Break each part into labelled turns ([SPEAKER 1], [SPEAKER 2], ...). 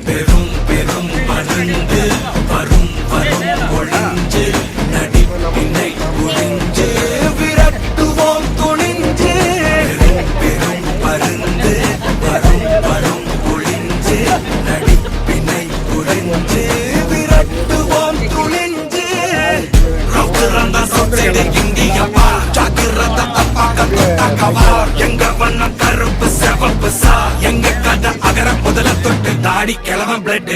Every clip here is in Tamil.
[SPEAKER 1] பெரும் பெரும் பறந்து வரும் வரும் ஒழிஞ்சு நடிப்பினை ஒழிஞ்சு விரட்டுவோம் துணிஞ்சு பெரும் பெரும் பறந்து வரும் வரும் ஒழிஞ்சு நடிப்பினை ஒழிஞ்சு விரட்டுவோம் துணிஞ்சு ரவுத்துறந்த சொத்தை இந்தியப்பா ஜாக்கிரத தப்பாக தொட்டாக்கவா எங்க வண்ணம் கருப்பு செவப்பு சா எங்க கதை அகர முதல தொட்டு தாடி கிழவன் பிளட்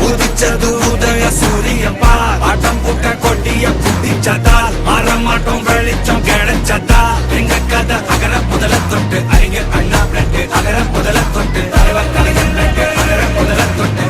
[SPEAKER 1] உதிச்சது உதய சூரியப்பா ஆட்டம் பூட்ட கொட்டிய குதிச்சதா மாறமாட்டம் வெளிச்சம் கிடைச்சதா எங்க கதை அகர முதல தொட்டு அறிஞர் அண்ணா பிளட் அகர முதல தொட்டு தலைவர் கலைஞர் பிளட் அகர முதல தொட்டு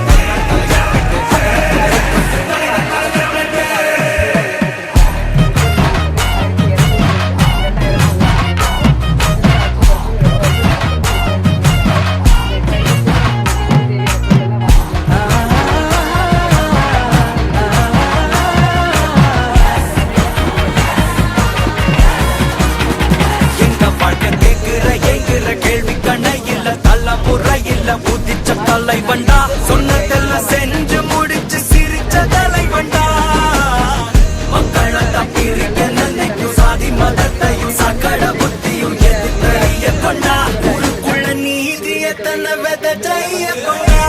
[SPEAKER 1] தலைவண்டா சொன்னதெல்லாம் செஞ்சு முடிச்சு சிரிச்ச தலைவண்டா மக்களை தப்பிருக்க நினைக்கும் சாதி மதத்தையும் சக்கட புத்தியும் எதிர்த்தறிய கொண்டா ஊருக்குள்ள நீதிய தன்னை விதைய கொண்டா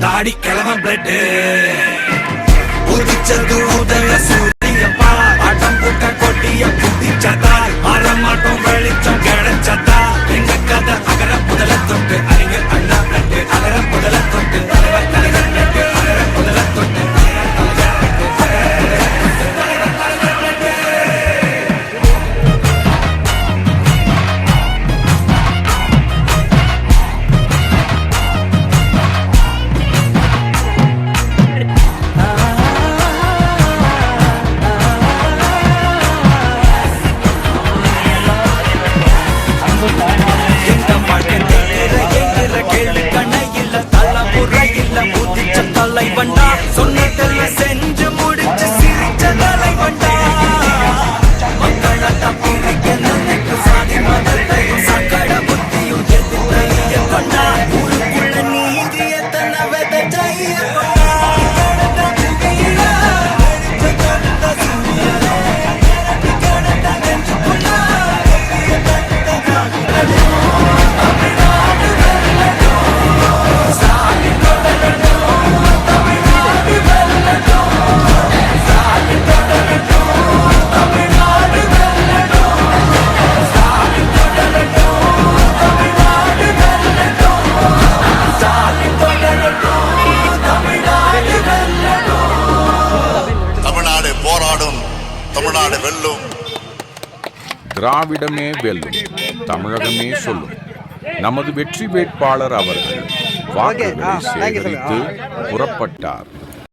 [SPEAKER 1] தாடி கிழவன் பிளட் உதிச்சது உதய சூரியப்பா ஆட்டம் பூட்ட கொட்டிய குதிச்சதா மாறமாட்டம் வெளிச்சம் கிடைச்சதா எங்க கதை அகர முதல தொட்டு அறிஞர் அண்ணா பிளட் அகர முதல தொட்டு தலைவர் கலைஞர் பிளட் அகர முதல தொட்டு தலைவண்டா சொன்னதெல்லாம் செஞ்சு முடிச்சு சிரிச்ச தலைவண்டா மக்களை தப்பிருக்க நினைக்கும் சாதி மதத்தையும் சக்கட புத்தியும் எதிர்த்தறிய கொண்டா ஊருக்குள்ள நீதிய தன்னை விதைய
[SPEAKER 2] தமிழ்நாடு வெல்லும்.
[SPEAKER 3] திராவிடமே வெல்லும், தமிழகமே சொல்லும். நமது வெற்றி வேட்பாளர் அவர்கள் வாக்குகளை சேகரித்து புறப்பட்டார்.